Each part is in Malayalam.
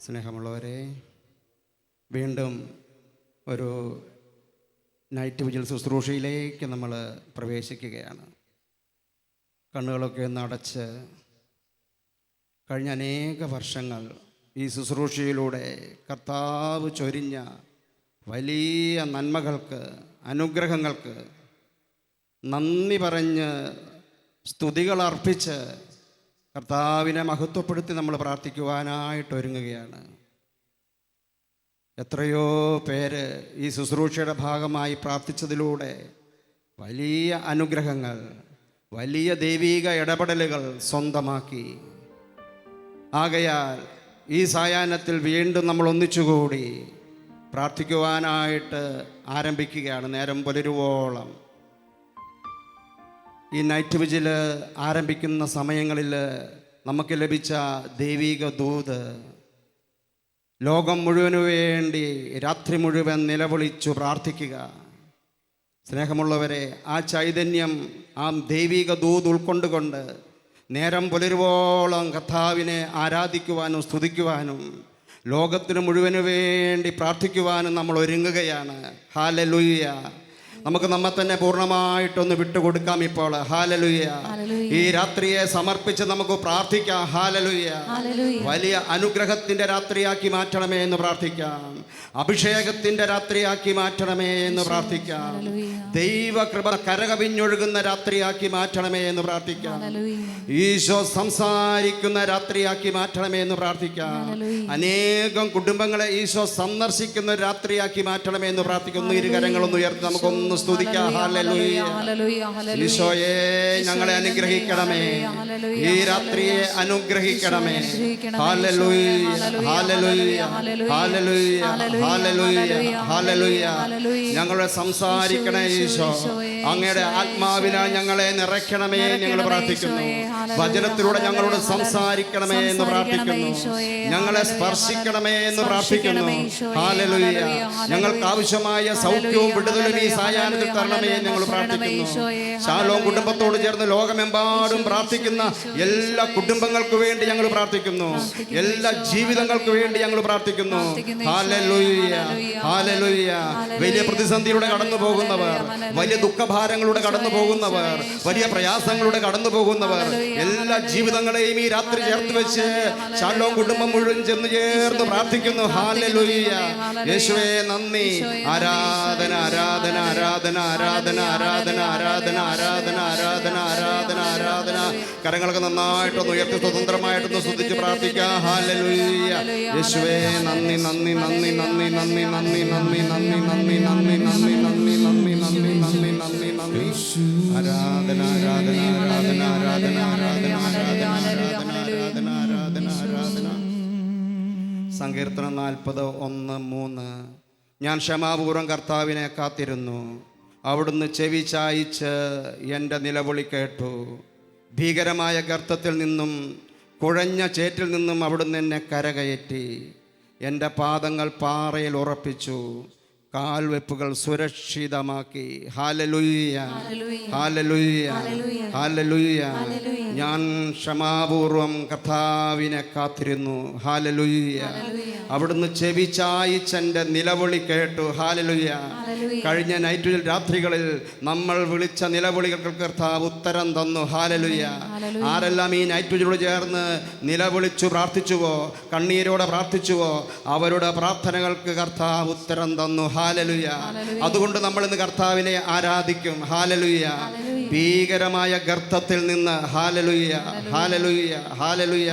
സ്നേഹമുള്ളവരെ, വീണ്ടും ഒരു നൈറ്റ് വിജിൽ ശുശ്രൂഷയിലേക്ക് നമ്മൾ പ്രവേശിക്കുകയാണ്. കണ്ണുകളൊക്കെ ഒന്ന് അടച്ച് കഴിഞ്ഞ അനേക വർഷങ്ങൾ ഈ ശുശ്രൂഷയിലൂടെ കർത്താവ് ചൊരിഞ്ഞ വലിയ നന്മകൾക്ക്, അനുഗ്രഹങ്ങൾക്ക് നന്ദി പറഞ്ഞ് സ്തുതികൾ അർപ്പിച്ച് കർത്താവിനെ മഹത്വപ്പെടുത്തി നമ്മൾ പ്രാർത്ഥിക്കുവാനായിട്ട് ഒരുങ്ങുകയാണ്. എത്രയോ പേര് ഈ ശുശ്രൂഷയുടെ ഭാഗമായി പ്രാർത്ഥിച്ചതിലൂടെ വലിയ അനുഗ്രഹങ്ങൾ, വലിയ ദൈവിക ഇടപെടലുകൾ സ്വന്തമാക്കി. ആകയാൽ ഈ സായാഹ്നത്തിൽ വീണ്ടും നമ്മൾ ഒന്നിച്ചുകൂടി പ്രാർത്ഥിക്കുവാനായിട്ട് ആരംഭിക്കുകയാണ്. നേരം പുലരുവോളം ഈ നൈറ്റ് വിജിൽ ആരംഭിക്കുന്ന സമയങ്ങളിൽ നമുക്ക് ലഭിച്ച ദൈവിക ദൂത്, ലോകം മുഴുവനു വേണ്ടി രാത്രി മുഴുവൻ നിലവിളിച്ചു പ്രാർത്ഥിക്കുക. സ്നേഹമുള്ളവരെ, ആ ചൈതന്യം, ആ ദൈവിക ദൂത് ഉൾക്കൊണ്ടുകൊണ്ട് നേരം പുലരുവോളം കർത്താവിനെ ആരാധിക്കുവാനും സ്തുതിക്കുവാനും ലോകത്തിന് മുഴുവനു വേണ്ടി പ്രാർത്ഥിക്കുവാനും നമ്മൾ ഒരുങ്ങുകയാണ്. ഹല്ലേലൂയ. നമുക്ക് നമ്മെ തന്നെ പൂർണ്ണമായിട്ടൊന്ന് വിട്ടുകൊടുക്കാം ഇപ്പോൾ. ഹല്ലേലൂയ. ഈ രാത്രിയെ സമർപ്പിച്ച് നമുക്ക് പ്രാർത്ഥിക്കാം. ഹല്ലേലൂയ. വലിയ അനുഗ്രഹത്തിൻ്റെ രാത്രിയാക്കി മാറ്റണമേ എന്ന് പ്രാർത്ഥിക്കാം. അഭിഷേകത്തിൻ്റെ രാത്രിയാക്കി മാറ്റണമേ എന്ന് പ്രാർത്ഥിക്കാം. ദൈവകൃപ കരകവിഞ്ഞൊഴുകുന്ന രാത്രിയാക്കി മാറ്റണമേ എന്ന് പ്രാർത്ഥിക്കാം. ഈശോ സംസാരിക്കുന്ന രാത്രിയാക്കി മാറ്റണമേ എന്ന് പ്രാർത്ഥിക്കാം. അനേകം കുടുംബങ്ങളെ ഈശോ സന്ദർശിക്കുന്ന രാത്രിയാക്കി മാറ്റണമേ എന്ന് പ്രാർത്ഥിക്കുന്നു. ഇരുകരങ്ങളൊന്ന് ഉയർത്തി നമുക്കൊന്ന് സ്തുതിക്കാം. ഹല്ലേലൂയ. ഈശോയെ, ഞങ്ങളെ അനുഗ്രഹിക്കണമേ, ഈ രാത്രിയെ അനുഗ്രഹിക്കണമേ. Hallelujah, hallelujah, hallelujah, hallelujah, hallelujah. ഞങ്ങളെ സംസാരിക്കണേ ഈശോ. അങ്ങയുടെ ആത്മാവിനാൽ ഞങ്ങളെ നിറയ്ക്കണമേ ഞങ്ങൾ പ്രാർത്ഥിക്കുന്നു. വചനത്തിലൂടെ ഞങ്ങളോട് സംസാരിക്കണമേ എന്ന് പ്രാർത്ഥിക്കുന്നു. ഞങ്ങളെ സ്പർശിക്കണമേ എന്ന് പ്രാർത്ഥിക്കുന്നു. ഹല്ലേലൂയ. ഞങ്ങൾക്ക് ആവശ്യമായ സൗഖ്യവും വിടുതലും ഈ സായാഹ്നത്തിൽ തരണമേ എന്ന് ഞങ്ങൾ പ്രാർത്ഥിക്കുന്നു. ശാലോം കുടുംബത്തോട് ചേർന്ന് ലോകമെമ്പാടും പ്രാർത്ഥിക്കുന്ന എല്ലാ കുടുംബങ്ങൾക്ക് വേണ്ടി ഞങ്ങൾ പ്രാർത്ഥിക്കുന്നു. എല്ലാ ജീവിതങ്ങൾക്ക് വേണ്ടി ഞങ്ങൾ പ്രാർത്ഥിക്കുന്നു. Hallelujah, hallelujah. വലിയ പ്രതിസന്ധിയിലൂടെ കടന്നു പോകുന്നവർ, വലിയ ദുഃഖഭാരങ്ങളുടെ കടന്നു പോകുന്നവർ, വലിയ പ്രയാസങ്ങളുടെ കടന്നു പോകുന്നവർ, എല്ലാ ജീവിതങ്ങളെയും ഈ രാത്രി ചേർത്ത് വെച്ച് ശാലോം കുടുംബം മുഴുവൻ ചെന്ന് ചേർന്ന് പ്രാർത്ഥിക്കുന്നു. ഹല്ലേലൂയ. യേശുവേ നന്ദി. ആരാധന, ആരാധന, ആരാധന, ആരാധന, ആരാധന, ആരാധന, ആരാധന, ആരാധന, ആരാധന, ആരാധന. കരങ്ങളൊക്കെ നന്നായിട്ടൊന്ന് ഉയർത്തി സ്വതന്ത്രമായിട്ടൊന്ന് സ്തുതിച്ച് പ്രാർത്ഥിക്കാം. ഹല്ലേലൂയ. യേശുവേ നന്ദി, നന്ദി, നന്ദി, നന്ദി, നന്ദി, നന്ദി, നന്ദി, നന്ദി, നന്ദി, നന്ദി, നന്ദി, നന്ദി, നന്ദി, നന്ദി, നന്ദി, നന്ദി, നന്ദി. ആരാധന, ആരാധന, ആരാധന, ആരാധന, ആരാധന, ആരാധന, ആരാധന, ആരാധന, ആരാധന. സങ്കീർത്തനം 40:1-3. ഞാൻ ക്ഷമാപൂർവം കർത്താവിനെ കാത്തിരുന്നു. അവിടുന്ന് ചെവി ചായിച്ച് എൻ്റെ നിലവിളി കേട്ടു. ഭീകരമായ ഗർത്തത്തിൽ നിന്നും കുഴഞ്ഞ ചേറ്റിൽ നിന്നും അവിടുന്ന് എന്നെ കരകയറ്റി. എൻ്റെ പാദങ്ങൾ പാറയിൽ ഉറപ്പിച്ചു, കാൽവെപ്പുകൾ സുരക്ഷിതമാക്കി. Hallelujah, hallelujah, hallelujah. ഞാൻ ക്ഷമാപൂർവം കർത്താവിനെ കാത്തിരുന്നു. ഹല്ലേലൂയ. അവിടുന്ന് ചെവി ചായിച്ചെൻ്റെ നിലവിളി കേട്ടു. ഹല്ലേലൂയ. കഴിഞ്ഞ നൈറ്റ് രാത്രികളിൽ നമ്മൾ വിളിച്ച നിലവിളികൾക്ക് കർത്താവ് ഉത്തരം തന്നു. ഹല്ലേലൂയ. ആരെല്ലാം ഈ നൈറ്റിനോട് ചേർന്ന് നിലവിളിച്ചു പ്രാർത്ഥിച്ചുവോ, കണ്ണീരോടെ പ്രാർത്ഥിച്ചുവോ, അവരുടെ പ്രാർത്ഥനകൾക്ക് കർത്താവ് ഉത്തരം തന്നു. ഹല്ലേലൂയ. അതുകൊണ്ട് നമ്മൾ ഇന്ന് കർത്താവിനെ ആരാധിക്കും. ഹല്ലേലൂയ. ഭീകരമായ ഗർത്തത്തിൽ നിന്ന് ഹല്ലേലൂയ, ഹല്ലേലൂയ, ഹല്ലേലൂയ.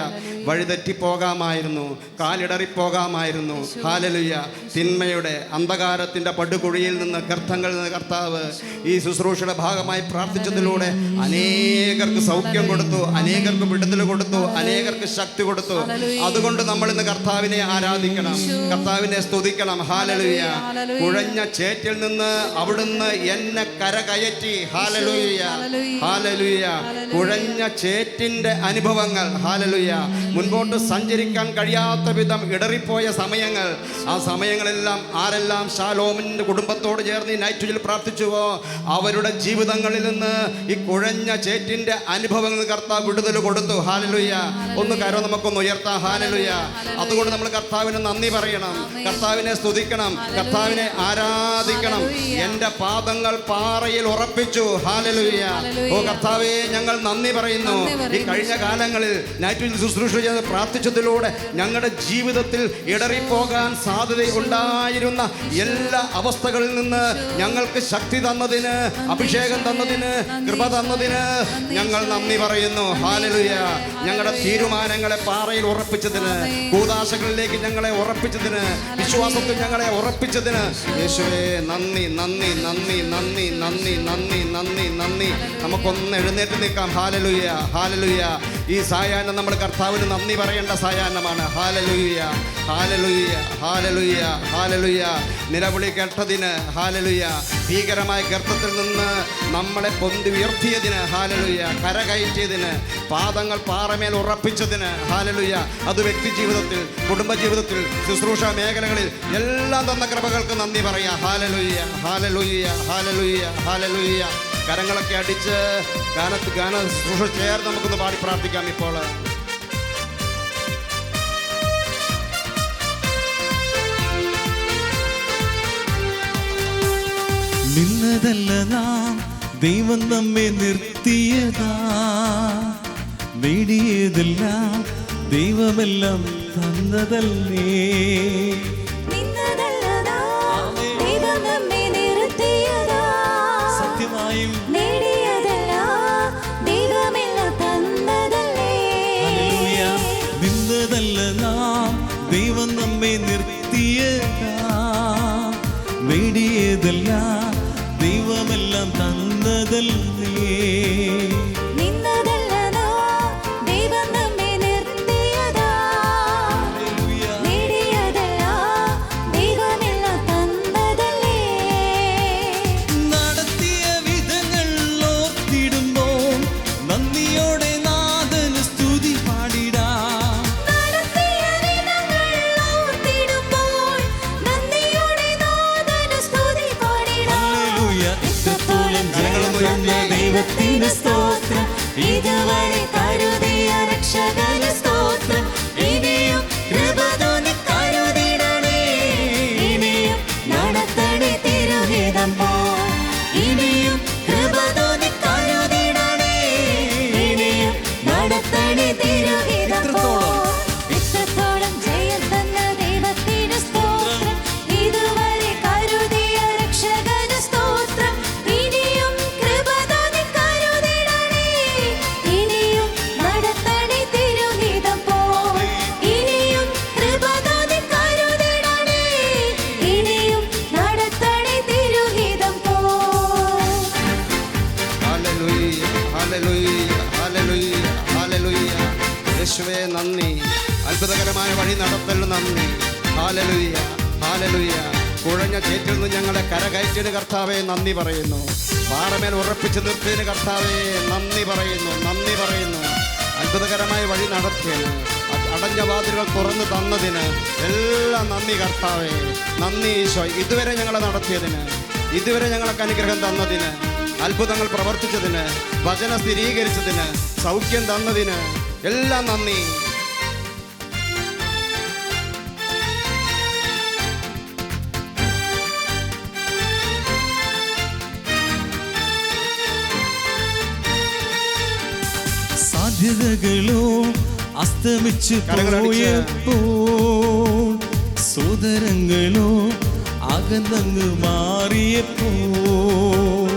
വഴിതെറ്റിപ്പോകാമായിരുന്നു, കാലിടറിപ്പോകാമായിരുന്നു. ഹല്ലേലൂയ. തിന്മയുടെ അന്ധകാരത്തിൻ്റെ പടുകുഴിയിൽ നിന്ന്, ഗർത്തങ്ങളിൽ നിന്ന് കർത്താവ് ഈ ശുശ്രൂഷയുടെ ഭാഗമായി പ്രാർത്ഥിച്ചതിലൂടെ അനേകർക്ക് സൗഖ്യം കൊടുത്തു, അനേകർക്ക് വിടുതൽ കൊടുത്തു, അനേകർക്ക് ശക്തി കൊടുത്തു. അതുകൊണ്ട് നമ്മൾ ഇന്ന് കർത്താവിനെ ആരാധിക്കണം, കർത്താവിനെ സ്തുതിക്കണം. ഹല്ലേലൂയ. കുഴഞ്ഞ ചേറ്റിൽ നിന്ന് അവിടുന്ന് എന്നെ കരകയറ്റി. Hallelujah, hallelujah. കുഴഞ്ഞ ചേറ്റിൻ്റെ അനുഭവങ്ങൾ, ഹല്ലേലൂയ, മുൻപോട്ട് സഞ്ചരിക്കാൻ കഴിയാത്ത വിധം ഇടറിപ്പോയ സമയങ്ങൾ, ആ സമയങ്ങളെല്ലാം ആരെല്ലാം ശാലോമിൻ്റെ കുടുംബത്തോട് ചേർന്ന് ഈ നൈറ്റ് വിജിൽ പ്രാർത്ഥിച്ചുവോ അവരുടെ ജീവിതങ്ങളിൽ നിന്ന് ഈ കുഴഞ്ഞ ചേറ്റിൻ്റെ അനുഭവങ്ങൾ കർത്താവ് വിടുതൽ കൊടുത്തു. ഹല്ലേലൂയ. ഒന്ന് കരോ നമുക്കൊന്ന് ഉയർത്താം. ഹല്ലേലൂയ. അതുകൊണ്ട് നമ്മൾ കർത്താവിന് നന്ദി പറയണം, കർത്താവിനെ സ്തുതിക്കണം, കർത്താവിനെ ആരാധിക്കണം. എൻ്റെ പാദങ്ങൾ പാറയിൽ ഉറപ്പിച്ചു. ഹല്ലേലൂയ. ഓ കർത്താവേ, ഞങ്ങൾ നന്ദി പറയുന്നു. ഈ കഴിഞ്ഞ കാലങ്ങളിൽ നൈറ്റിൽ ശുശ്രൂഷ ചെയ്ത് പ്രാർത്ഥിച്ചതിലൂടെ ഞങ്ങളുടെ ജീവിതത്തിൽ ഇടറിപ്പോകാൻ സാധ്യതയുണ്ടായിരുന്ന എല്ലാ അവസ്ഥകളിൽ നിന്ന് ഞങ്ങൾക്ക് ശക്തി തന്നതിന്, അഭിഷേകം തന്നതിന്, കൃപ തന്നതിന് ഞങ്ങൾ നന്ദി പറയുന്നു. ഹല്ലേലൂയ. ഞങ്ങളുടെ തീരുമാനങ്ങളെ പാറയിൽ ഉറപ്പിച്ചതിന്, കൂദാശകളിലേക്ക് ഞങ്ങളെ ഉറപ്പിച്ചതിന്, വിശ്വാസത്തിൽ ഞങ്ങളെ ഉറപ്പിച്ചതിന് യേശുവേ നന്ദി, നന്ദി, നന്ദി, നന്ദി, നന്ദി, നന്ദി, നന്ദി, നന്ദി. നമുക്കൊന്ന് എഴുന്നേറ്റ് നിൽക്കാം. ഹല്ലേലൂയ, ഹല്ലേലൂയ. ഈ സായാഹ്നം നമ്മൾ കർത്താവിന് നന്ദി പറയേണ്ട സായാഹ്നമാണ്. ഹല്ലേലൂയ, ഹല്ലേലൂയ, ഹല്ലേലൂയ, ഹല്ലേലൂയ. നിലവിളി കേട്ടതിന് ഹല്ലേലൂയ. ഭീകരമായ ഗർത്തത്തിൽ നിന്ന് നമ്മളെ പൊന്തി ഉയർത്തിയതിന് ഹല്ലേലൂയ. കരകയറ്റിയതിന്, പാദങ്ങൾ പാറമേൽ ഉറപ്പിച്ചതിന് ഹല്ലേലൂയ. അത് വ്യക്തി ജീവിതത്തിൽ, കുടുംബജീവിതത്തിൽ, ശുശ്രൂഷ മേഖലകളിൽ എല്ലാം തന്ന കൃപകൾക്ക് നന്ദി പറയാം. ഹല്ലേലൂയ, ഹല്ലേലൂയ, ഹല്ലേലൂയ, ഹല്ലേലൂയ. കരങ്ങളൊക്കെ അടിച്ച് ഗാന ശുശ്രൂഷ ചേർന്ന് നമുക്കൊന്ന് പാടി പ്രാർത്ഥിക്കാം. ഇപ്പോൾ നിന്നതല്ല നാം, ദൈവം നമ്മെ നിർത്തിയതാ. നേടിയതെല്ലാം ദൈവമെല്ലാം തന്നതല്ലേ. സത്യമായും നേടിയതെല്ലാം ദൈവമെല്ലാം തന്നതല്ലേ. നിന്നതല്ല നാം, ദൈവം നമ്മെ നിർത്തിയതാ. നേടിയതെല്ലാം ദൈവമെല്ലാം തന്നതല്ലേ. നിന്നതല്ല നാം, ദൈവം നമ്മെ നിർത്തിയതാ. നേടിയതെല്ലാം ദൈവമെല്ലാം തന്നതല്ലേ. നടത്തിയ വിധങ്ങൾ ഓർത്തിടുമ്പോൾ നന്ദിയോടെ നാഥന് സ്തുതി പാടിടാം. നടത്തിയ ദിനങ്ങൾ ഓർത്തിടുമ്പോൾ നന്ദിയോടെ നാഥന് സ്തുതി പാടിടാം. ഹല്ലേലൂയ. ഇത്രത്തോളം ജനങ്ങൾ തന്ന ദൈവത്തിന് സ്തോത്രം. ഇതുവരെ കരുതിയ രക്ഷകന് സ്തോത്രം. ഇനിയും കൃപ തോന്നി കരുതിടണേ. ഇനിയും നടത്തണേ തിരുഹിതം പോൽ. ഇനിയും കൃപ തോന്നി കരുതിടണേ. ഇനിയും നടത്തണേ തിരുഹിതം പോൽ. ഇത്രത്തോളം ജയം തന്ന ദൈവത്തിന് സ്തോത്രം. ഇതുവരെ കരുതിയ രക്ഷകന് സ്തോത്രം. ഇനിയും കൃപ തോന്നി കരുതിടണേ. ഇനിയും നടത്തണേ തിരുഹിതം പോൽ. ഇനിയും കൃപ തോന്നി കരുതിടണേ. ഇനിയും നടത്തണേ തിരുഹിതം പോൽ. ഹല്ലേലൂയ, ഹല്ലേലൂയ, ഹല്ലേലൂയ, ഹല്ലേലൂയ. യേശുവേ നന്ദി. അത്ഭുതകരമായ വഴി നടത്തലിന് നന്ദി. Hallelujah, hallelujah. കുഴഞ്ഞ ചേറ്റിൽ നിന്ന് ഞങ്ങളെ കരകയറ്റിന് കർത്താവേ നന്ദി പറയുന്നു. പാറമേൽ ഉറപ്പിച്ച് നിർത്തിയതിന് കർത്താവേ നന്ദി പറയുന്നു, നന്ദി പറയുന്നു. അത്ഭുതകരമായ വഴി നടത്തിയതിന്, അടഞ്ഞ വാതിലുകൾ തുറന്നു തന്നതിന് എല്ലാം നന്ദി കർത്താവേ. നന്ദി ഈശോ. ഇതുവരെ ഞങ്ങളെ നടത്തിയതിന്, ഇതുവരെ ഞങ്ങൾക്ക് അനുഗ്രഹം തന്നതിന്, അത്ഭുതങ്ങൾ പ്രവർത്തിച്ചതിന്, വചനം സ്ഥിരീകരിച്ചതിന്, സൗഖ്യം തന്നതിന് എല്ലാം നന്ദി. സാധ്യതകളോ അസ്തമിച്ചു പോയപ്പോൾ, സോദരങ്ങളോ അകന്നങ്ങ് മാറിയപ്പോൾ,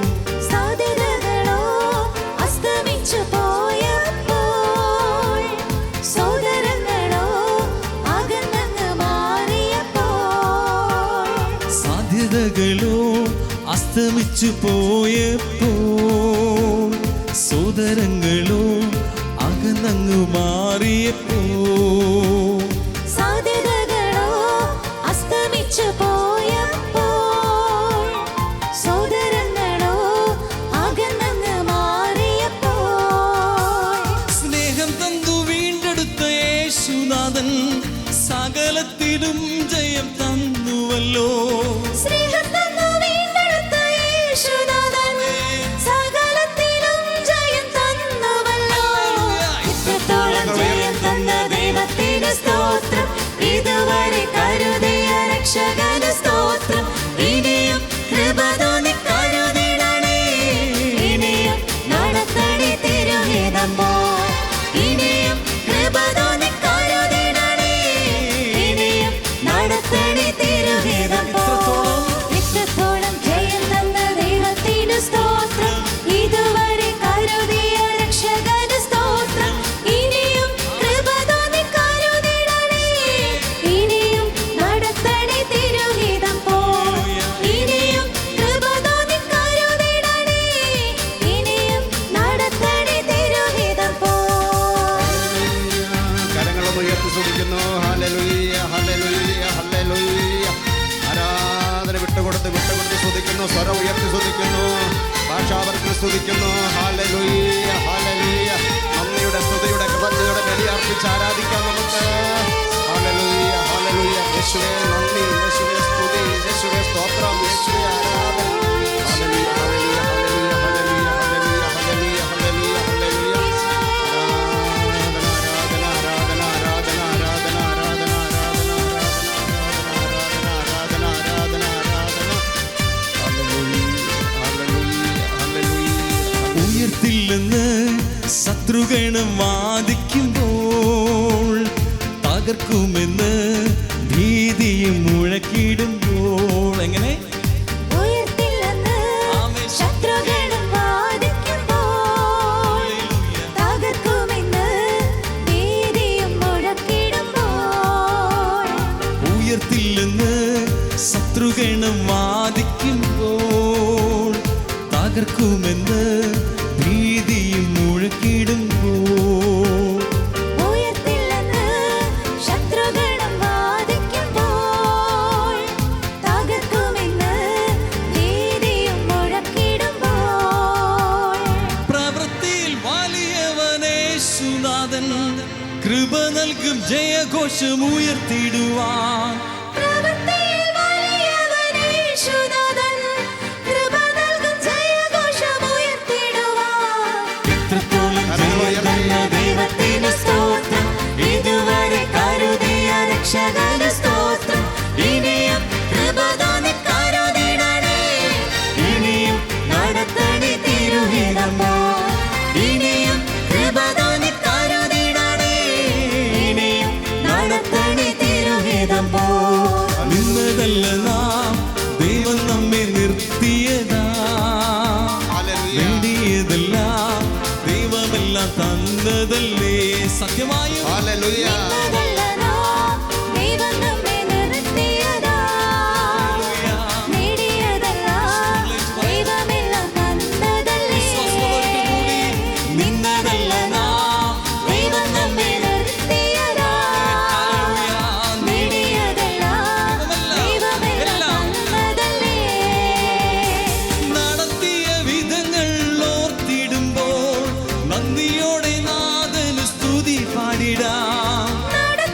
സാധ്യതകളോ അസ്തമിച്ചു പോയപ്പോൾ, സോദരങ്ങളോ അകന്നങ്ങ് മാറിയപ്പോൾ, സാധ്യതകളോ അസ്തമിച്ചു പോയപ്പോൾ, സോദരങ്ങളോ അകന്നങ്ങ് മാറിയപ്പോൾ, സാധ്യതകളോ അസ്തമിച്ചു പോയപ്പോൾ, സോദരങ്ങളോ അകന്നങ്ങ് മാറിയപ്പോൾ, സ്നേഹം തന്നു വീണ്ടെടുത്ത സകലത്തിലും ജയം തന്നുവല്ലോ. സ്നേഹത്തന്നു വീണ്ടെടുത്ത യേശുനാഥൻ സകലത്തിലും ജയം തന്നുവല്ലോ. ഇത്രത്തോളം ജയം തന്ന ദൈവത്തിന് സ്തോത്രം. ഇതുവരെ കരുതിയ രക്ഷകന് സ്തോത്രം. ഇനിയും കൃപ തോന്നി കരുതിടണേ. ഇനിയും നടത്തണേ തിരുഹിതം പോൽ. ഇനിയും കൃപ തോന്നി കരുതിടണേ. ഇനിയും നടത്തണേ തിരുഹിതം പോൽ. ഇത്രത്തോളം ജയം തന്ന ദൈവത്തിന് സ്തോത്രം. ഇതുവരെ കരുതിയ രക്ഷകന് സ്തോത്രം. ഇനിയും കൃപ തോന്നി കരുതിടണേ. ഇനിയും നടത്തണേ തിരുഹിതം പോൽ. ഇനിയും കൃപ തോന്നി കരുതിടണേ. ഇനിയും നടത്തണേ തിരുഹിതം പോൽ. കരങ്ങളൊന്ന് ഉയർത്തി സ്തുതിക്കുന്നു. ഹല്ലേലൂയ, ഹല്ലേലൂയ, ഹല്ലേലൂയ. ആരാധന വിട്ടുകൊടുത്ത് സ്തുതിക്കുന്നു. സ്വരം ഉയർത്തി സ്തുതിക്കുന്നു. ഭാഷാവർത്തിൽ സ്തുതിക്കുന്നു. ഹല്ലേലൂയ, ഹല്ലേലൂയ. നന്ദിയുടെ സ്തുതിയുടെ കൃതജ്ഞതയുടെ ബലി അർപ്പിച്ച് ആരാധിക്കാം നമുക്ക്. ഹല്ലേലൂയ, ഹല്ലേലൂയ. യേശുവേ നന്ദി, യേശുവേ സ്തുതി, യേശുവേ സ്തോത്രം, യേശുവേ ആരാധന. ഹല്ലേലൂയ, hallelujah, hallelujah, hallelujah, hallelujah, hallelujah, hallelujah, ഹല്ലേലൂയ. ഉയർത്തില്ലെന്ന് ശത്രുഗണം വാദിക്കുമ്പോൾ, തകർക്കുമെന്ന് ഭീതിയും മുഴക്കിടുമ്പോൾ. എങ്ങനെ? ഉയർത്തില്ലെന്ന് ശത്രുഗണം വാദിക്കുമ്പോൾ, തകർക്കുമെന്ന് ഭീതിയും മുഴക്കിടുമ്പോൾ. ഉയർത്തില്ലെന്ന് ശത്രുഗണം വാദിക്കുമ്പോൾ, തകർക്കുമെന്ന് ഭീതിയും മുഴക്കിടുമ്പോൾ. ഉയർത്തില്ലെന്ന് ശത്രുഗണം വാദിക്കുമ്പോൾ, തകർക്കുമെന്ന് ഭീതിയും മുഴക്കിടുമ്പോൾ. പ്രവൃത്തിയിൽ വലിയവനേശുനാഥൻ കൃപ നൽകും ജയഘോഷം ഉയർത്തിടുവാൻ. പ്രവൃത്തിയിൽ വലിയവനേശുനാഥൻ കൃപ നൽകും ജയഘോഷം ഉയർത്തിടുവാൻ. ഇത്രത്തോളം ജയം തന്ന ദൈവത്തിന് സ്തോത്രം. ഇതുവരെ കരുതിയ രക്ഷകന് സ്തോത്രം. ഇനിയും കൃപ തോന്നി കരുതിടണേ. ഇനിയും നടത്തണേ തിരുഹിതം പോൽ. ഇനിയും കൃപ തോന്നി കരുതിടണേ. ഇനിയും നടത്തണേ തിരുഹിതം പോൽ. നിന്നതല്ല നാം, ദൈവം നമ്മെ നിർത്തിയതാ. വേണ്ടിയതല്ല ദൈവമെല്ലാം തന്നതല്ലേ. സത്യമായും ഹല്ലേലൂയ. നിന്നതല്ല നാം, ദൈവം നമ്മെ നിർത്തിയതാ. നേടിയതല്ല ദൈവമെല്ലാം തന്നതല്ലേ. നിന്നതല്ല നാം, ദൈവം നമ്മെ നിർത്തിയതാ. നേടിയതല്ല ദൈവമെല്ലാം തന്നതല്ലേ. നടത്തിയ വിധങ്ങൾ ഓർത്തിടുമ്പോൾ നന്ദിയോടെ നാഥന് സ്തുതി പാടിടാം. നടത്തിയ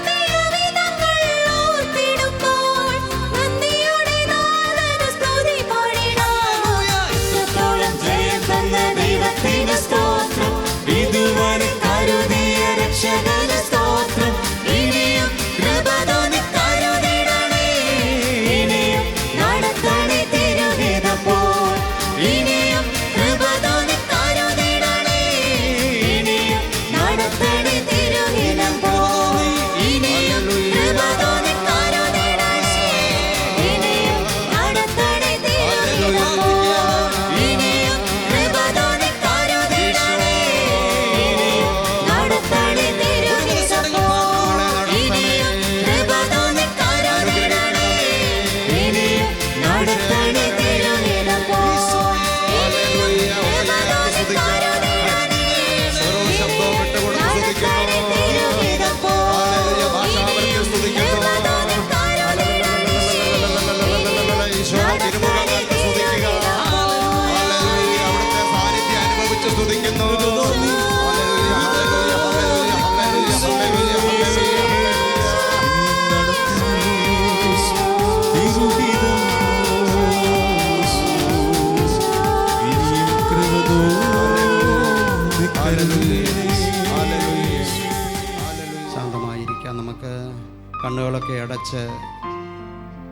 കണ്ണുകളൊക്കെ അടച്ച്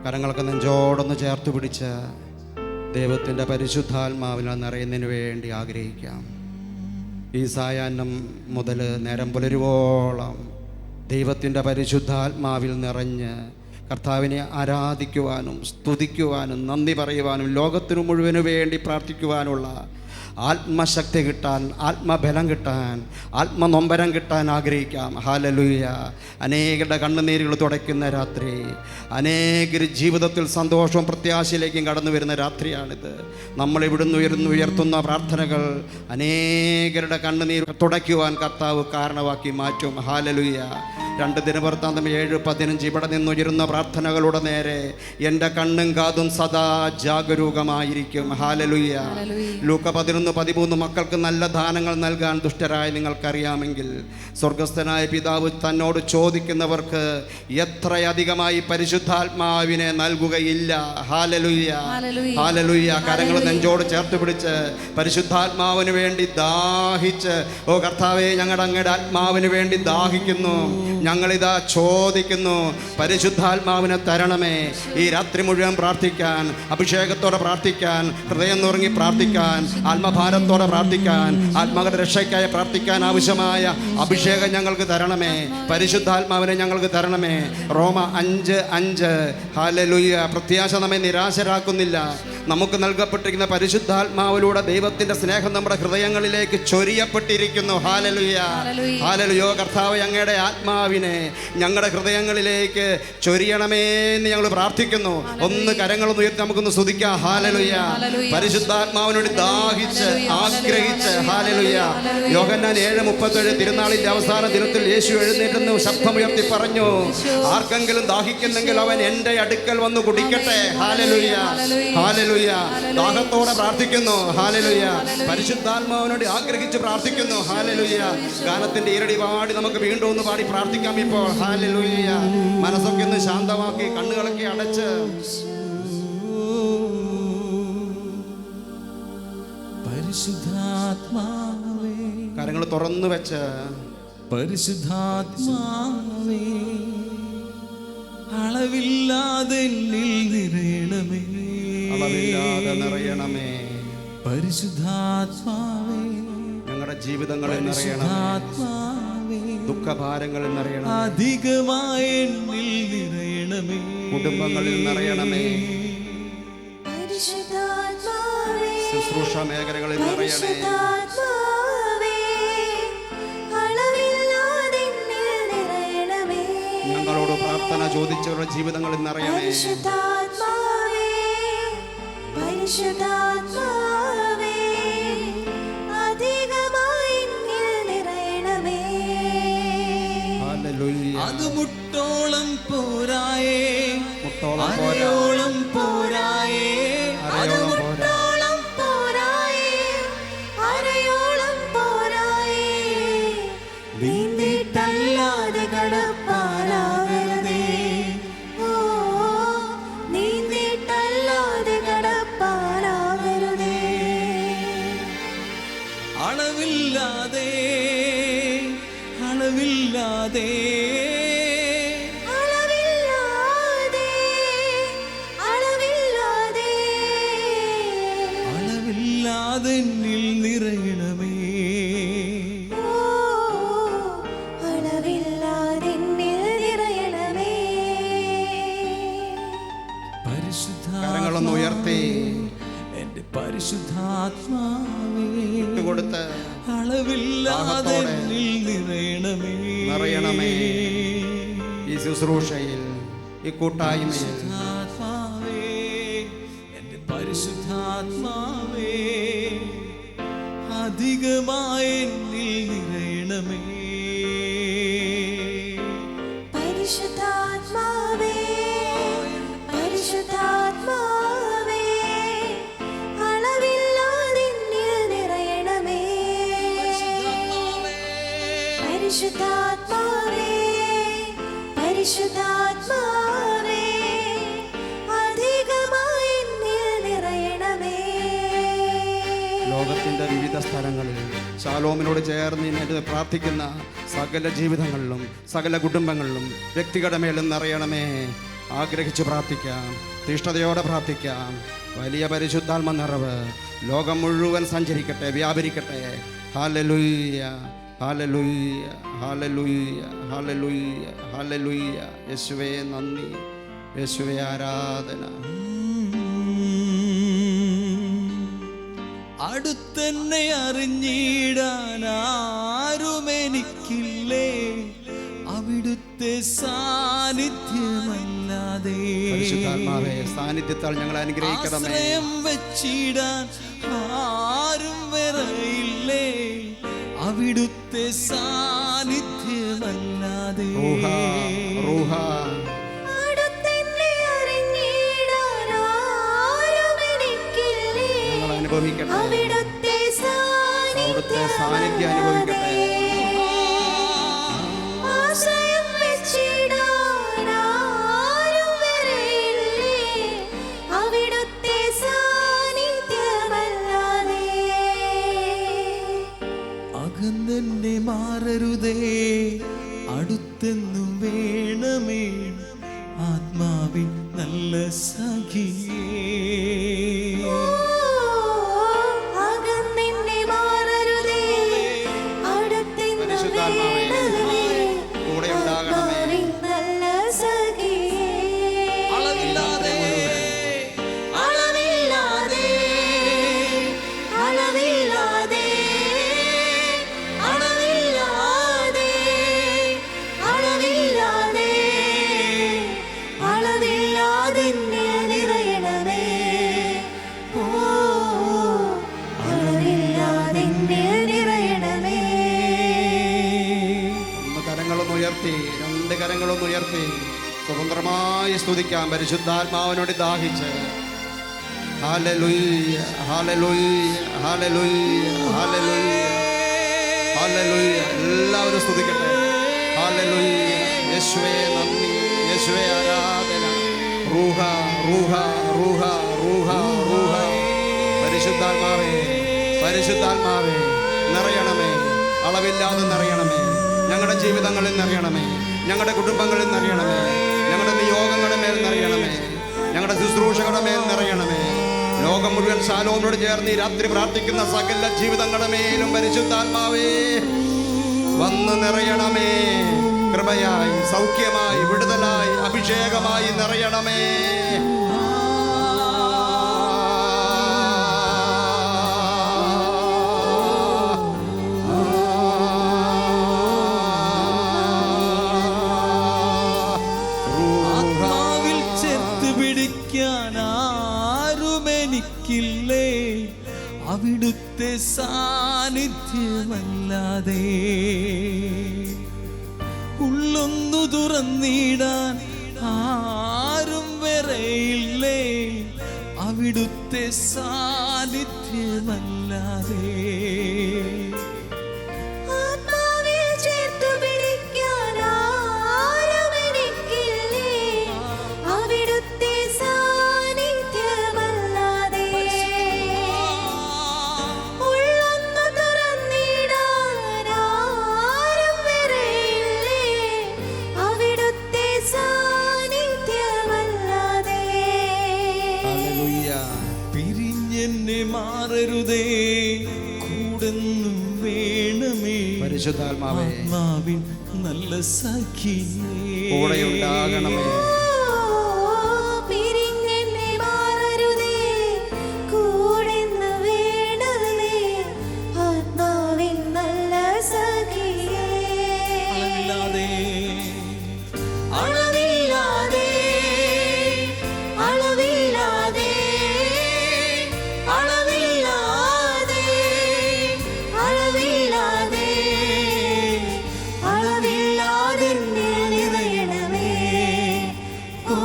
കരങ്ങളൊക്കെ നെഞ്ചോടൊന്ന് ചേർത്ത് പിടിച്ച് ദൈവത്തിൻ്റെ പരിശുദ്ധാത്മാവിനാൽ നിറയുന്നതിന് വേണ്ടി ആഗ്രഹിക്കാം. ഈ സായാഹ്നം മുതൽ നേരം പുലരുവോളം ദൈവത്തിൻ്റെ പരിശുദ്ധാത്മാവിൽ നിറഞ്ഞ് കർത്താവിനെ ആരാധിക്കുവാനും സ്തുതിക്കുവാനും നന്ദി പറയുവാനും ലോകത്തിനു മുഴുവനു വേണ്ടി പ്രാർത്ഥിക്കുവാനുള്ള ആത്മശക്തി കിട്ടാൻ, ആത്മബലം കിട്ടാൻ, ആത്മനൊമ്പരം കിട്ടാൻ ആഗ്രഹിക്കാം. ഹല്ലേലൂയ. അനേകരുടെ കണ്ണുനീരുകൾ തുടയ്ക്കുന്ന രാത്രി, അനേകർ ജീവിതത്തിൽ സന്തോഷവും പ്രത്യാശയിലേക്കും കടന്നു വരുന്ന രാത്രിയാണിത്. നമ്മൾ ഇവിടുന്ന് ഉയർത്തുന്ന പ്രാർത്ഥനകൾ അനേകരുടെ കണ്ണുനീർ തുടയ്ക്കുവാൻ കർത്താവ് കാരണമാക്കി മാറ്റും. ഹല്ലേലൂയ. 2 ദിനവൃത്താന്തം 7:15 ഇവിടെ നിന്നുയരുന്ന പ്രാർത്ഥനകളുടെ നേരെ എൻ്റെ കണ്ണും കാതും സദാ ജാഗരൂകമായിരിക്കും. ഹല്ലേലൂയ. ലൂക്ക 11:13 മക്കൾക്ക് നല്ല ദാനങ്ങൾ നൽകാൻ ദുഷ്ടരായ നിങ്ങൾക്കറിയാമെങ്കിൽ സ്വർഗസ്ഥനായ പിതാവ് തന്നോട് ചോദിക്കുന്നവർക്ക് എത്രയധികമായി പരിശുദ്ധാത്മാവിനെ നൽകുകയില്ല. ഹല്ലേലൂയ. ഹല്ലേലൂയ. കരങ്ങൾ നെഞ്ചോട് ചേർത്ത് പിടിച്ച് പരിശുദ്ധാത്മാവിന് വേണ്ടി ദാഹിച്ച്, ഓ കർത്താവേ, ഞങ്ങളുടെ അങ്ങയുടെ ആത്മാവിന് വേണ്ടി ദാഹിക്കുന്നു, ഞങ്ങളിതാ ചോദിക്കുന്നു, പരിശുദ്ധാത്മാവിനെ തരണമേ. ഈ രാത്രി മുഴുവൻ പ്രാർത്ഥിക്കാൻ, അഭിഷേകത്തോടെ പ്രാർത്ഥിക്കാൻ, ഹൃദയം നുറുങ്ങി പ്രാർത്ഥിക്കാൻ, ആത്മഭാരത്തോടെ പ്രാർത്ഥിക്കാൻ, ആത്മകര രക്ഷയ്ക്കായി പ്രാർത്ഥിക്കാൻ ആവശ്യമായ അഭിഷേകം ഞങ്ങൾക്ക് തരണമേ. പരിശുദ്ധാത്മാവിനെ ഞങ്ങൾക്ക് തരണമേ. റോമ 5:5. ഹല്ലേലൂയ. പ്രത്യാശ നമ്മെ നിരാശരാക്കുന്നില്ല. നമുക്ക് നൽകപ്പെട്ടിരിക്കുന്ന പരിശുദ്ധാത്മാവിലൂടെ ദൈവത്തിൻ്റെ സ്നേഹം നമ്മുടെ ഹൃദയങ്ങളിലേക്ക് ചൊരിയപ്പെട്ടിരിക്കുന്നു. ഹല്ലേലൂയ. ഹല്ലേലൂയ. കർത്താവേ, അങ്ങയുടെ ആത്മാവിനെ ഞങ്ങളുടെ ഹൃദയങ്ങളിലേക്ക് ചൊരിയണമേ എന്ന് ഞങ്ങൾ പ്രാർത്ഥിക്കുന്നു. ഒന്ന് കരങ്ങളൊന്ന് ഉയർത്തി നമുക്കൊന്ന് സ്തുതിക്കാം. ഹല്ലേലൂയ. പരിശുദ്ധാത്മാവിനോട് ദാഹിച്ച് ആഗ്രഹിച്ച്. ഹല്ലേലൂയ. യോഹന്നാൻ 7:37 തിരുനാളിന്റെ അവസാന ദിനത്തിൽ യേശു എഴുന്നേറ്റെന്ന് ശബ്ദമുയർത്തി പറഞ്ഞു, ആർക്കെങ്കിലും ദാഹിക്കുന്നെങ്കിൽ അവൻ എൻ്റെ അടുക്കൽ വന്ന് കുടിക്കട്ടെ. ഹല്ലേലൂയ. ഹല്ലേലൂയ. ദാഹത്തോടെ പ്രാർത്ഥിക്കുന്നു. ഹല്ലേലൂയ. പരിശുദ്ധാത്മാവിനോട് ആഗ്രഹിച്ച് പ്രാർത്ഥിക്കുന്നു. ഹല്ലേലൂയ. ഗാനത്തിന്റെ ഇരടി പാടി നമുക്ക് വീണ്ടും ഒന്ന് പാടി പ്രാർത്ഥിക്കാം ഇപ്പോൾ. ഹല്ലേലൂയ. മനസ്സൊക്കെ ഒന്ന് ശാന്തമാക്കി കണ്ണുകളൊക്കെ അടച്ച് പരിശുദ്ധാത്മാവേ, കരങ്ങൾ തുറന്നു വെച്ച് പരിശുദ്ധാത്മാവേ, അളവില്ലാതെ എന്നിൽ നിറയണമേ, അളവില്ലാതെ നിറയണമേ. പരിശുദ്ധാത്മാവേ, ഞങ്ങളുടെ ജീവിതങ്ങളിൽ നിറയണമേ. പരിശുദ്ധാത്മാവേ, ദുഃഖഭാരങ്ങളിൽ നിറയണമേ. അധികമായി എന്നിൽ നിറയണമേ, കുടുംബങ്ങളിൽ നിറയണമേ. പരിശുദ്ധാത്മാവേ, ശുശ്രൂഷ മേഖലകളിൽ നിറയണമേ. പരിശുദ്ധാത്മാവേ, അളവില്ലാതെ എന്നിൽ നിറയണമേ. ഞങ്ങളോട് പ്രാർത്ഥന ചോദിച്ചവരുടെ ജീവിതങ്ങളിൽ നിറയണേ. പരിശുദ്ധാത്മാവേ, പരിശുദ്ധാത്മാവേ, അധികമായി എന്നിൽ നിറയണമേ. ഹല്ലേലൂയ. അത് മുട്ടോളം പോരായേ, മുട്ടോളം പോരാ. അരയോളം പോരായേ, അരയോളം പോരാ. മുട്ടോളം പോരായേ, അരയോളം പോരായേ, നീന്തിട്ടല്ലാതെ കടപ്പാലാകരുതേ. ഓ, നീന്തിട്ടല്ലാതെ കടപ്പാലാകരുതേ. അളവില്ലാതെ അളവില്ലാതെ അളവില്ലാതെ, അളവില്ലാതെ, അളവില്ലാതെ എന്നിൽ നിറയണമേ, ഓ, അളവില്ലാതെ എന്നിൽ നിറയണമേ. കരങ്ങളൊന്ന് ഉയർത്തി എന്റെ പരിശുദ്ധാത്മാവേ, കൊടുത്ത് അളവില്ലാതെ ദാഹത്തോടെ എന്നിൽ നിറയണമേ, നിറയണമേ. ഈ ശുശ്രൂഷയിൽ, ഈ കൂട്ടായ്മയിൽ പരിശുദ്ധാത്മാവേ, എന്റെ പരിശുദ്ധാത്മാവേ, അധികമായി എന്നിൽ നിറയണമേ, പരിശുദ്ധാത്മാവേ, പരിശുദ്ധാത്മാവേ, അളവില്ലാതെ എന്നിൽ നിറയണമേ. പരിശുദ്ധാത്മാവേ, പരിശുദ്ധാത്മാവേ, അധികമായി എന്നിൽ നിറയണമേ. ലോകത്തിൻ്റെ വിവിധ സ്ഥലങ്ങളിൽ ശാലോമിനോട് ചേർന്ന് ഇന്ന് പ്രാർത്ഥിക്കുന്ന സകല ജീവിതങ്ങളിലും സകല കുടുംബങ്ങളിലും വ്യക്തികളുടെ മേലും നിറയണമേ. ആഗ്രഹിച്ച് പ്രാർത്ഥിക്കാം, തീഷ്ണതയോടെ പ്രാർത്ഥിക്കാം. വലിയ പരിശുദ്ധാത്മ നിറവ് ലോകം മുഴുവൻ സഞ്ചരിക്കട്ടെ, വ്യാപരിക്കട്ടെ. ഹല്ലേലൂയ, ഹല്ലേലൂയ, ഹല്ലേലൂയ, ഹല്ലേലൂയ, ഹല്ലേലൂയ. യേശുവേ നന്ദി, യേശുവേ ആരാധന. അടുത്തെന്നെ അറിഞ്ഞിടാൻ ആരുമെനിക്കില്ലേ, അവിടുത്തെ സാന്നിധ്യമല്ലാതെ. പരിശുദ്ധാത്മാവേ, സാന്നിധ്യത്താൽ ഞങ്ങൾ അനുഗ്രഹിക്കണമേ. ആശ്രയം വെച്ചിടാൻ ആരും വേറെയില്ലേ, അവിടുത്തെ സാന്നിധ്യമല്ലാതെ. റൂഹ, റൂഹ. അടുത്തെന്നെ അറിഞ്ഞിടാൻ ആരുമെനിക്കില്ലേ, ഞങ്ങൾ അനുഭവിക്കട്ടെ, അവിടുത്തെ സാന്നിധ്യം അനുഭവിക്കട്ടെ. ആശ്രയം വെച്ചിടാൻ ആരും വേറെയില്ലേ, അവിടുത്തെ സാന്നിധ്യമല്ലാതെ. അകന്നെന്നെ മാറരുതേ, അടുത്തെന്നും വേണമേ, ആത്മാവിൻ നല്ല സഖിയേ. അകന്നെന്നെ മാറരുതേ, അടുത്തെന്നും വേണമേ, കൂടെ ഉണ്ടാകണമേ. ആത്മാവിൻ നല്ല സഖിയേ. അളവില്ലാതെ അളവില്ലാതെ, അളവില്ലാതെ, അളവില്ലാതെ, അളവില്ലാതെ, അളവില്ലാതെ നിറയണമേ. ഓ, അളവില്ലാതെ നിറയണമേ. ഒന്ന് കരങ്ങളൊന്ന് ഉയർത്തി, രണ്ട് കരങ്ങളൊന്ന് ഉയർത്തി സ്വതന്ത്രമായി സ്തുതിക്കാം. പരിശുദ്ധാത്മാവിനോട് ദാഹിച്ച്. ഹല്ലേലൂയ, ഹല്ലേലൂയ, ഹല്ലേലൂയ, ഹല്ലേലൂയ, ഹല്ലേലൂയ. എല്ലാവരും സ്തുതിക്കട്ടെ. ഹല്ലേലൂയ. യേശുവേ നന്ദി, യേശുവേ ആരാധന. റൂഹ, റൂഹ, റൂഹ, റൂഹ, റൂഹ. പരിശുദ്ധാത്മാവേ, പരിശുദ്ധാത്മാവേ നിറയണമേ, അളവില്ലാതെ നിറയണമേ. ഞങ്ങളുടെ ജീവിതങ്ങളിൽ നിറയണമേ, ഞങ്ങളുടെ കുടുംബങ്ങളിൽ നിറയണമേ, ഞങ്ങളുടെ നിയോഗങ്ങളുടെ മേൽ നിറയണമേ, ഞങ്ങളുടെ ശുശ്രൂഷകളുടെ മേൽ നിറയണമേ. ലോകം മുഴുവൻ ശാലോമിനോട് ചേർന്ന് ഈ രാത്രി പ്രാർത്ഥിക്കുന്ന സകല ജീവിതങ്ങളുടെ മേലും പരിശുദ്ധാത്മാവേ വന്ന് നിറയണമേ. കൃപയായി, സൗഖ്യമായി, വിടുതലായി, അഭിഷേകമായി നിറയണമേ. ആത്മാവിൽ ചേർത്ത് പിടിക്കാൻ ആരുമെനിക്കില്ലേ, അവിടുത്തെ സാന്നിധ്യമല്ലാതെ. ഉള്ളൊന്നു തുറന്നിടാൻ ആരും വേറെയില്ലേ, അവിടുത്തെ സാന്നിധ്യമല്ലാതെ. ആത്മാവിൽ ചേർത്തു പിടിക്കാൻ ആരുമെനിക്കില്ലേ, അവിടുത്തെ സാന്നിധ്യമല്ലാതെ. ഉള്ളൊന്നു തുറന്നിടാൻ ആരും വേറെയില്ലേ, അവിടുത്തെ സാന്നിധ്യമല്ലാതെ. ഹല്ലേലൂയ. പിരിഞ്ഞെന്നെ മാറരുതേ, കൂടെന്നും വേണമേ, പരിശുദ്ധാത്മാവേ ആത്മാവിൻ നല്ല സഖിയേ. കൂടെയുണ്ടാകണമേ. പിരിഞ്ഞെന്നെ മാറരുതേ, കൂടെന്ന് വേണമേ, ആത്മാവിൻ നല്ല സഖിയേ. അളവില്ലാതെ അളവില്ലാതെ, അളവില്ലാതെ, അളവില്ലാതെ, അളവില്ലാതെ, അളവില്ലാതെ നിറയണമേ. ഓ,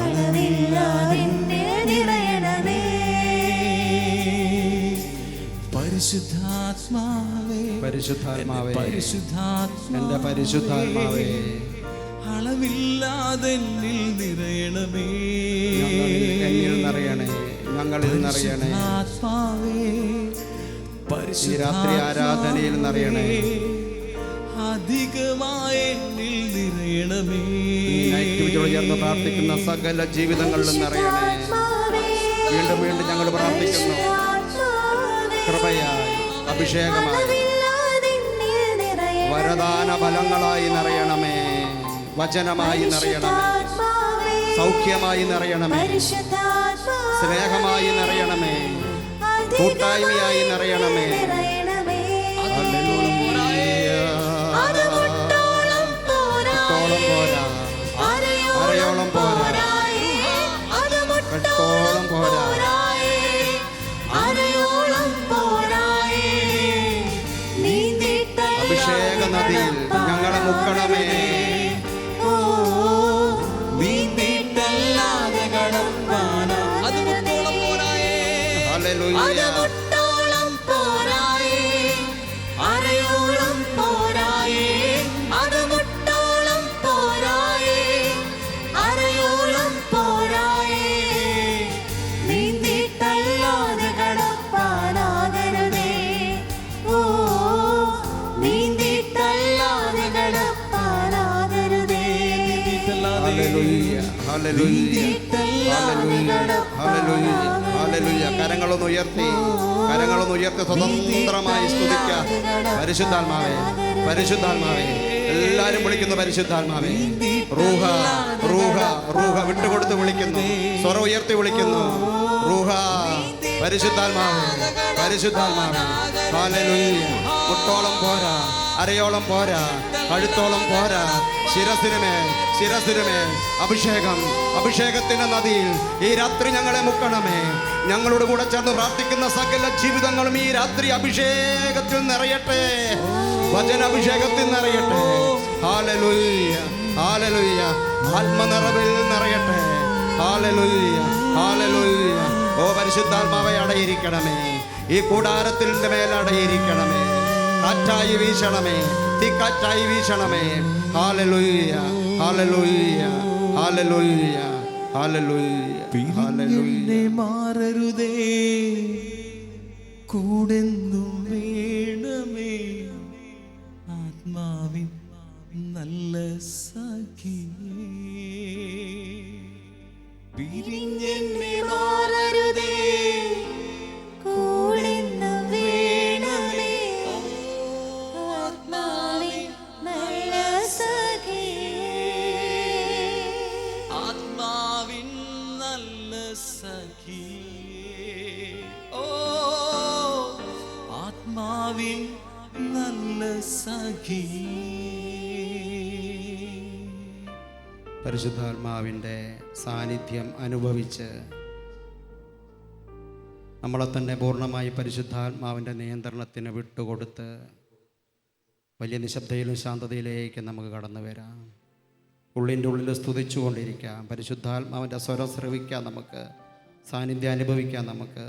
അളവില്ലാതെ നിറയണമേ. പരിശുദ്ധാത്മാവേ, പരിശുദ്ധാത്മാവേ, പരിശുദ്ധാത്മാവേ, എൻ്റെ പരിശുദ്ധാത്മാവേ അളവില്ലാതെ എന്നിൽ നിറയണമേ. എന്നിൽ നിറയണേ, ഞങ്ങളിൽ നിറയണേ. പരിശുദ്ധാത്മാവേ, ഈ രാത്രി ആരാധനയിൽ നിറയണേ. അധികമായ എന്നിൽ നിറയണമേ. നൈറ്റ് വിജയോട് ചേർന്ന് പ്രാർത്ഥിക്കുന്ന സകല ജീവിതങ്ങളിലും നിറയണേ. വീണ്ടും വീണ്ടും ഞങ്ങൾ പ്രാർത്ഥിക്കുന്നു. കൃപയായി, അഭിഷേകമായി, വരദാന ഫലങ്ങളായി നിറയണമേ. വചനമായി നിറയണമേ. സൗഖ്യമായി നിറയണമേ. സ്നേഹമായി നിറയണമേ. കൂട്ടായ്മയായി നിറയണമേ. അരയോളം പോരാ, കട്ടോളം പോരാ. അഭിഷേക നദിയിൽ ഞങ്ങളെ മുക്കണമേ. നീന്തിട്ടല്ലാതെ കടപ്പാന അത് മുട്ടോളം പോരായേ. ഹല്ലേലൂയ. ഹല്ലേലൂയ, ഹല്ലേലൂയ, ഹല്ലേലൂയ, ഹല്ലേലൂയ. കരങ്ങളൊന്ന് ഉയർത്തി സ്വതന്ത്രമായി സ്തുതിക്കാം. പരിശുദ്ധാത്മാവേ, പരിശുദ്ധാത്മാവേ, എല്ലാരും വിളിക്കുന്നു. പരിശുദ്ധാത്മാവേ, റൂഹ, റൂഹ, റൂഹ വിട്ടുകൊടുത്ത് വിളിക്കുന്നു. സ്വരം ഉയർത്തി വിളിക്കുന്നു. റൂഹ, പരിശുദ്ധാത്മാവേ, പരിശുദ്ധാത്മാവേ. ഹല്ലേലൂയ. മുട്ടോളം പോരാ, അരയോളം പോരാ, കഴുത്തോളം പോരാ. ശിരസിനുമേൽ അഭിഷേകം, അഭിഷേകത്തിന്റെ നദിയിൽ ഈ രാത്രി ഞങ്ങളെ മുക്കണമേ. ഞങ്ങളോട് കൂടെ ചേർന്ന് പ്രാർത്ഥിക്കുന്ന സകല ജീവിതങ്ങളും ഈ രാത്രി അഭിഷേകത്തിൽ നിറയട്ടെ. വചനാഭിഷേകത്തിൽ നിറയട്ടെ. Hallelujah, hallelujah. ആത്മനിറവിൽ നിറയട്ടെ. Hallelujah, hallelujah. ഓ പരിശുദ്ധാത്മാവേ, അടയിരിക്കണമേ. ഈ കൂടാരത്തിന്റെ മേൽ അടയിരിക്കണമേ. കാറ്റായി വീശണമേ, തീക്കാറ്റായി വീശണമേ. ഹല്ലേലൂയ, ഹല്ലേലൂയ, ഹല്ലേലൂയ, ഹല്ലേലൂയ, ഹല്ലേലൂയ. മാറരുതേ, കൂടെന്നും വേണമേ. ആത്മാവിൻ നല്ല സഖിയേ, പിരിഞ്ഞെന്നെ മാറരുതേ, കൂടെന്ന് വേണമേ. ആത്മാവിൻ നല്ല സഖിയേ, ആത്മാവിൻ നല്ല സഖിയേ. ഓ ആത്മാവിൻ നല്ല സഖിയേ. പരിശുദ്ധാത്മാവിൻ്റെ സാന്നിധ്യം അനുഭവിച്ച് നമ്മളെ തന്നെ പൂർണ്ണമായി പരിശുദ്ധാത്മാവിൻ്റെ നിയന്ത്രണത്തിന് വിട്ടുകൊടുത്ത് വലിയ നിശബ്ദയിലും ശാന്തതയിലേക്ക് നമുക്ക് കടന്നു വരാം. ഉള്ളിൻ്റെ ഉള്ളിൽ സ്തുതിച്ചുകൊണ്ടിരിക്കാം. പരിശുദ്ധാത്മാവിൻ്റെ സ്വരം ശ്രവിക്കാം. നമുക്ക് സാന്നിധ്യം അനുഭവിക്കാം. നമുക്ക്